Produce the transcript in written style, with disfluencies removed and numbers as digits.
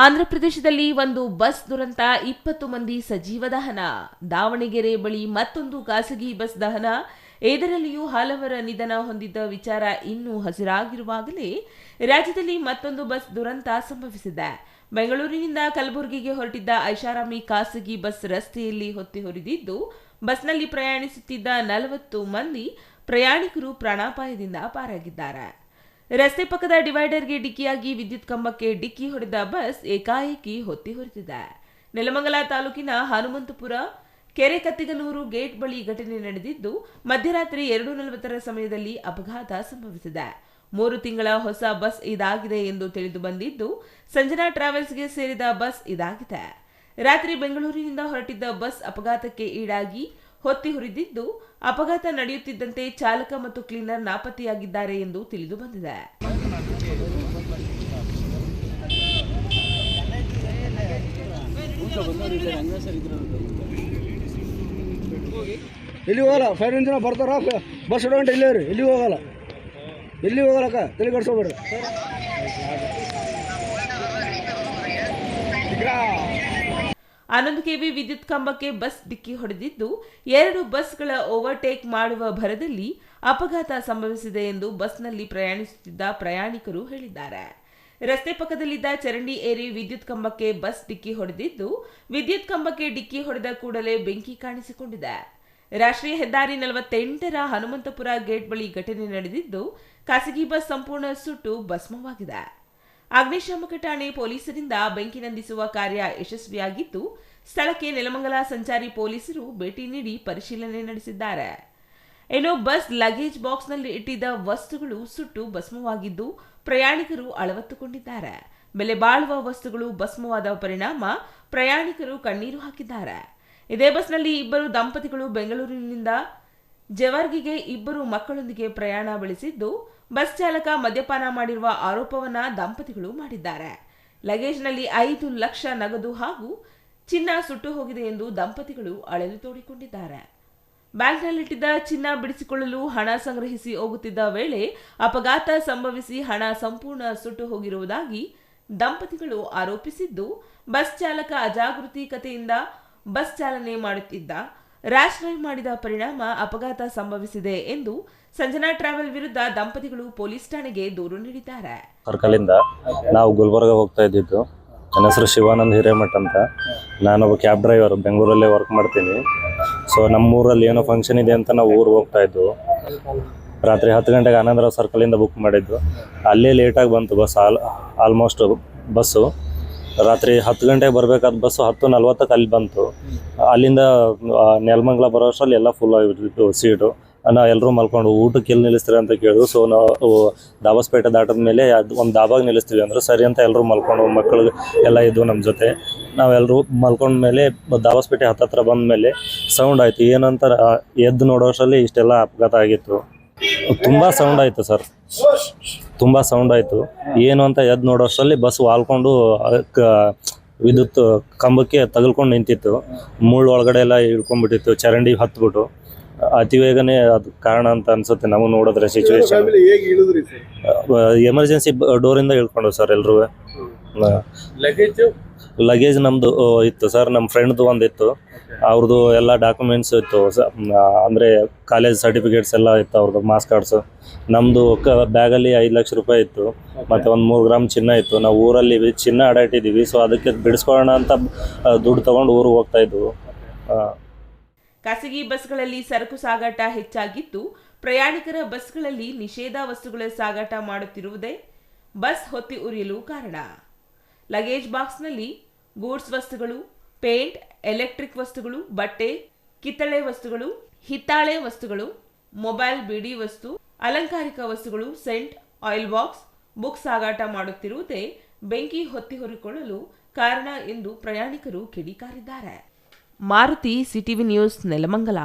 ಆಂಧ್ರಪ್ರದೇಶದಲ್ಲಿ ಒಂದು ಬಸ್ ದುರಂತ, 20 ಮಂದಿ ಸಜೀವ ದಹನ. ದಾವಣಗೆರೆ ಬಳಿ ಮತ್ತೊಂದು ಖಾಸಗಿ ಬಸ್ ದಹನ. ಇದರಲ್ಲಿಯೂ ಹಲವರ ನಿಧನ ಹೊಂದಿದ್ದ ವಿಚಾರ ಇನ್ನೂ ಹಸಿರಾಗಿರುವಾಗಲೇ ರಾಜ್ಯದಲ್ಲಿ ಮತ್ತೊಂದು ಬಸ್ ದುರಂತ ಸಂಭವಿಸಿದೆ. ಬೆಂಗಳೂರಿನಿಂದ ಕಲಬುರಗಿಗೆ ಹೊರಟಿದ್ದ ಐಷಾರಾಮಿ ಖಾಸಗಿ ಬಸ್ ರಸ್ತೆಯಲ್ಲಿ ಹೊತ್ತಿ ಹೊರಿದಿದ್ದು, ಬಸ್ನಲ್ಲಿ ಪ್ರಯಾಣಿಸುತ್ತಿದ್ದ 40 ಮಂದಿ ಪ್ರಯಾಣಿಕರು ಪ್ರಾಣಾಪಾಯದಿಂದ ಪಾರಾಗಿದ್ದಾರೆ. ರಸ್ತೆ ಪಕ್ಕದ ಡಿವೈಡರ್ಗೆ ಡಿಕ್ಕಿಯಾಗಿ ವಿದ್ಯುತ್ ಕಂಬಕ್ಕೆ ಡಿಕ್ಕಿ ಹೊಡೆದ ಬಸ್ ಏಕಾಏಕಿ ಹೊತ್ತಿ ಹೊರಟಿದೆ. ನೆಲಮಂಗಲ ತಾಲೂಕಿನ ಹನುಮಂತಪುರ ಕೆರೆಕತ್ತಿಗನೂರು ಗೇಟ್ ಬಳಿ ಘಟನೆ ನಡೆದಿದ್ದು, ಮಧ್ಯರಾತ್ರಿ 2:40 ಸಮಯದಲ್ಲಿ ಅಪಘಾತ ಸಂಭವಿಸಿದೆ. 3 ತಿಂಗಳ ಹೊಸ ಬಸ್ ಇದಾಗಿದೆ ಎಂದು ತಿಳಿದು ಬಂದಿದ್ದು, ಸಂಜನಾ ಟ್ರಾವೆಲ್ಸ್ಗೆ ಸೇರಿದ ಬಸ್ ಇದಾಗಿದೆ. ರಾತ್ರಿ ಬೆಂಗಳೂರಿನಿಂದ ಹೊರಟಿದ್ದ ಬಸ್ ಅಪಘಾತಕ್ಕೆ ಈಡಾಗಿ ಹೊತ್ತಿ ಹುರಿದಿದ್ದು, ಅಪಘಾತ ನಡೆಯುತ್ತಿದ್ದಂತೆ ಚಾಲಕ ಮತ್ತು ಕ್ಲೀನರ್ ನಾಪತ್ತೆಯಾಗಿದ್ದಾರೆ ಎಂದು ತಿಳಿದು ಬಂದಿದೆ. ಎಲ್ಲಿ ಹೋಗಲ್ಲ, ಫೈರ್ ಇಂಜಿನ್ ಬರ್ತಾರ, ಬಸ್ ಇಡೋಂಟ ಇಲ್ಲೇ ರೀ, ಎಲ್ಲಿ ಹೋಗಲ್ಲಕ್ಕ, ತಲೆ ಕಟ್ಸೋಬೇಡ್ರಿ. ಆನಂದ್ ಕೆವಿ ವಿದ್ಯುತ್ ಕಂಬಕ್ಕೆ ಬಸ್ ಡಿಕ್ಕಿ ಹೊಡೆದಿದ್ದು, 2 ಬಸ್ಗಳ ಓವರ್ಟೇಕ್ ಮಾಡುವ ಭರದಲ್ಲಿ ಅಪಘಾತ ಸಂಭವಿಸಿದೆ ಎಂದು ಬಸ್ನಲ್ಲಿ ಪ್ರಯಾಣಿಸುತ್ತಿದ್ದ ಪ್ರಯಾಣಿಕರು ಹೇಳಿದ್ದಾರೆ. ರಸ್ತೆ ಪಕ್ಕದಲ್ಲಿದ್ದ ಚರಂಡಿ ಏರಿ ವಿದ್ಯುತ್ ಕಂಬಕ್ಕೆ ಬಸ್ ಡಿಕ್ಕಿ ಹೊಡೆದಿದ್ದು, ವಿದ್ಯುತ್ ಕಂಬಕ್ಕೆ ಡಿಕ್ಕಿ ಹೊಡೆದ ಕೂಡಲೇ ಬೆಂಕಿ ಕಾಣಿಸಿಕೊಂಡಿದೆ. ರಾಷ್ಟ್ರೀಯ ಹೆದ್ದಾರಿ 48ರ ಹನುಮಂತಪುರ ಗೇಟ್ ಬಳಿ ಘಟನೆ ನಡೆದಿದ್ದು, ಖಾಸಗಿ ಬಸ್ ಸಂಪೂರ್ಣ ಸುಟ್ಟು ಭಸ್ಮವಾಗಿದೆ. ಅಗ್ನಿಶಾಮಕ ಠಾಣೆ ಪೊಲೀಸರಿಂದ ಬೆಂಕಿ ನಂದಿಸುವ ಕಾರ್ಯ ಯಶಸ್ವಿಯಾಗಿದ್ದು, ಸ್ಥಳಕ್ಕೆ ನೆಲಮಂಗಲ ಸಂಚಾರಿ ಪೊಲೀಸರು ಭೇಟಿ ನೀಡಿ ಪರಿಶೀಲನೆ ನಡೆಸಿದ್ದಾರೆ. ಇನ್ನು ಬಸ್ ಲಗೇಜ್ ಬಾಕ್ಸ್ನಲ್ಲಿ ಇಟ್ಟಿದ್ದ ವಸ್ತುಗಳು ಸುಟ್ಟು ಭಸ್ಮವಾಗಿದ್ದು, ಪ್ರಯಾಣಿಕರು ಅಳವತ್ತುಕೊಂಡಿದ್ದಾರೆ. ಬೆಲೆ ಬಾಳುವ ವಸ್ತುಗಳು ಭಸ್ಮವಾದ ಪರಿಣಾಮ ಪ್ರಯಾಣಿಕರು ಕಣ್ಣೀರು ಹಾಕಿದ್ದಾರೆ. ಇದೇ ಬಸ್ನಲ್ಲಿ 2 ದಂಪತಿಗಳು ಬೆಂಗಳೂರಿನಿಂದ ಜೇವರ್ಗಿಗೆ 2 ಮಕ್ಕಳೊಂದಿಗೆ ಪ್ರಯಾಣ ಬೆಳೆಸಿದ್ದು, ಬಸ್ ಚಾಲಕ ಮದ್ಯಪಾನ ಮಾಡಿರುವ ಆರೋಪವನ್ನ ದಂಪತಿಗಳು ಮಾಡಿದ್ದಾರೆ. ಲಗೇಜ್ನಲ್ಲಿ 5 ಲಕ್ಷ ನಗದು ಹಾಗೂ ಚಿನ್ನ ಸುಟ್ಟು ಹೋಗಿದೆ ಎಂದು ದಂಪತಿಗಳು ಅಳಲು ತೋಡಿಕೊಂಡಿದ್ದಾರೆ. ಬ್ಯಾಂಕ್ನಲ್ಲಿಟ್ಟಿದ್ದ ಚಿನ್ನ ಬಿಡಿಸಿಕೊಳ್ಳಲು ಹಣ ಸಂಗ್ರಹಿಸಿ ಹೋಗುತ್ತಿದ್ದ ವೇಳೆ ಅಪಘಾತ ಸಂಭವಿಸಿ ಹಣ ಸಂಪೂರ್ಣ ಸುಟ್ಟು ಹೋಗಿರುವುದಾಗಿ ದಂಪತಿಗಳು ಆರೋಪಿಸಿದ್ದು, ಬಸ್ ಚಾಲಕ ಅಜಾಗರೂಕತೆಯಿಂದ ಬಸ್ ಚಾಲನೆ ಮಾಡುತ್ತಿದ್ದ, ರ್ಯಾಶ್ ಡ್ರೈವ್ ಮಾಡಿದ ಪರಿಣಾಮ ಅಪಘಾತ ಸಂಭವಿಸಿದೆ ಎಂದು ಸಂಜನಾ ಟ್ರಾವೆಲ್ ವಿರುದ್ಧ ದಂಪತಿಗಳು ಪೊಲೀಸ್ ಠಾಣೆಗೆ ದೂರು ನೀಡಿದ್ದಾರೆ. ಸರ್ಕಲಿಂದ ನಾವು ಗುಲ್ಬರ್ಗ ಹೋಗ್ತಾ ಇದ್ದಿದ್ದು. ನನ್ನ ಹೆಸರು ಶಿವಾನಂದ್ ಹಿರೇಮಠ್ ಅಂತ. ನಾನೊಬ್ಬ ಕ್ಯಾಬ್ ಡ್ರೈವರ್, ಬೆಂಗಳೂರಲ್ಲೇ ವರ್ಕ್ ಮಾಡ್ತೀನಿ. ಸೊ ನಮ್ಮೂರಲ್ಲಿ ಏನೋ ಫಂಕ್ಷನ್ ಇದೆ ಅಂತ ನಾವು ಊರಿಗೆ ಹೋಗ್ತಾ ಇದ್ವು. ರಾತ್ರಿ 10 ಗಂಟೆಗೆ ಆನಂದರಾವ್ ಸರ್ಕಲಿಂದ ಬುಕ್ ಮಾಡಿದ್ದು. ಅಲ್ಲೇ ಲೇಟಾಗಿ ಬಂತು ಬಸ್. ಆಲ್ಮೋಸ್ಟ್ ಬಸ್ಸು ರಾತ್ರಿ 10 ಗಂಟೆಗೆ ಬರಬೇಕಾದ ಬಸ್ಸು 10:40ಕ್ಕೆ ಅಲ್ಲಿ ಬಂತು. ಅಲ್ಲಿಂದ ನೆಲಮಂಗಲ ಬರೋ ಅಷ್ಟರಲ್ಲಿ ಎಲ್ಲ ಫುಲ್ ಆಗಿಬಿಟ್ಟಿತ್ತು ಸೀಟು. ನಾವು ಎಲ್ಲರೂ ಮಲ್ಕೊಂಡು ಊಟಕ್ಕೆ ಎಲ್ಲಿ ನಿಲ್ಲಿಸ್ತೀರಿ ಅಂತ ಕೇಳಿದ್ರು. ಸೊ ನಾವು ದಾಬಸ್ಪೇಟೆ ದಾಟದ ಮೇಲೆ ಒಂದು ದಾಬಾಗ ನಿಲ್ಲಿಸ್ತೀವಿ ಅಂದ್ರೆ ಸರಿ ಅಂತ ಎಲ್ಲರೂ ಮಲ್ಕೊಂಡು, ಮಕ್ಕಳು ಎಲ್ಲ ಇದ್ವು ನಮ್ಮ ಜೊತೆ. ನಾವೆಲ್ಲರೂ ಮಲ್ಕೊಂಡ ಮೇಲೆ ದಾಬಸ್ಪೇಟೆ ಹತ್ತಿರ ಬಂದ ಮೇಲೆ ಸೌಂಡ್ ಆಯಿತು. ಏನಂತ ಎದ್ದು ನೋಡೋಷ್ಟರಲ್ಲಿ ಇಷ್ಟೆಲ್ಲ ಅಪಘಾತ ಆಗಿತ್ತು. ತುಂಬ ಸೌಂಡ್ ಆಯಿತು ಸರ್, ತುಂಬ ಸೌಂಡ್ ಆಯಿತು. ಏನು ಅಂತ ಎದ್ದು ನೋಡೋಷ್ಟರಲ್ಲಿ ಬಸ್ ವಾಲ್ಕೊಂಡು ವಿದ್ಯುತ್ ಕಂಬಕ್ಕೆ ತಗಲ್ಕೊಂಡು ನಿಂತಿತ್ತು. ಮುಳ್ಳು ಒಳಗಡೆ ಎಲ್ಲ ಹಿಡ್ಕೊಂಡ್ಬಿಟ್ಟಿತ್ತು. ಚರಂಡಿ ಹತ್ಬಿಟ್ಟು ಅತಿ ಬೇಗನೆ ಅದು ಕಾರಣ ಅಂತ ಅನ್ಸುತ್ತೆ ನಮಗೆ ನೋಡಿದ್ರೆ ಸಿಚುವೇಶನ್. ಎಮರ್ಜೆನ್ಸಿ ಡೋರಿಂದ ಇಳ್ಕೊಂಡು ಸರ್ ಎಲ್ಲರೂ. ಲಗೇಜ್ ನಮ್ಮದು ಇತ್ತು ಸರ್, ನಮ್ಮ ಫ್ರೆಂಡ್ದು ಒಂದಿತ್ತು. ಅವ್ರದ್ದು ಎಲ್ಲ ಡಾಕ್ಯುಮೆಂಟ್ಸ್ ಇತ್ತು, ಅಂದರೆ ಕಾಲೇಜ್ ಸರ್ಟಿಫಿಕೇಟ್ಸ್ ಎಲ್ಲ ಇತ್ತು, ಅವ್ರದ್ದು ಮಾಸ್ ಕಾರ್ಡ್ಸು. ನಮ್ಮದು ಬ್ಯಾಗಲ್ಲಿ 5 ಲಕ್ಷ ರೂಪಾಯಿ ಇತ್ತು, ಮತ್ತು ಒಂದು 3 ಗ್ರಾಮ್ ಚಿನ್ನ ಇತ್ತು. ನಾವು ಊರಲ್ಲಿ ಚಿನ್ನ ಅಡಾಟಿದ್ದೀವಿ. ಸೊ ಅದಕ್ಕೆ ಬಿಡಿಸ್ಕೊಳ್ಳೋಣ ಅಂತ ದುಡ್ಡು ತೊಗೊಂಡು ಊರಿಗೆ ಹೋಗ್ತಾ ಇದ್ವು. ಖಾಸಗಿ ಬಸ್ಗಳಲ್ಲಿ ಸರಕು ಸಾಗಾಟ ಹೆಚ್ಚಾಗಿದ್ದು, ಪ್ರಯಾಣಿಕರ ಬಸ್ಗಳಲ್ಲಿ ನಿಷೇಧ ವಸ್ತುಗಳ ಸಾಗಾಟ ಮಾಡುತ್ತಿರುವುದೇ ಬಸ್ ಹೊತ್ತಿ ಉರಿಯಲು ಕಾರಣ. ಲಗೇಜ್ ಬಾಕ್ಸ್ನಲ್ಲಿ ಗೂಡ್ಸ್ ವಸ್ತುಗಳು, ಪೇಂಟ್, ಎಲೆಕ್ಟ್ರಿಕ್ ವಸ್ತುಗಳು, ಬಟ್ಟೆ, ಕಿತ್ತಳೆ ವಸ್ತುಗಳು, ಹಿತ್ತಾಳೆ ವಸ್ತುಗಳು, ಮೊಬೈಲ್, ಬಿಡಿ ವಸ್ತು, ಅಲಂಕಾರಿಕ ವಸ್ತುಗಳು, ಸೆಂಟ್, ಆಯಿಲ್ ಬಾಕ್ಸ್, ಬುಕ್ ಸಾಗಾಟ ಮಾಡುತ್ತಿರುವುದೇ ಬೆಂಕಿ ಹೊತ್ತಿ ಹೊರಿಕೊಳ್ಳಲು ಕಾರಣ ಎಂದು ಪ್ರಯಾಣಿಕರು ಕಿಡಿಕಾರಿದ್ದಾರೆ. Maruti, CTV news, Nelamangala.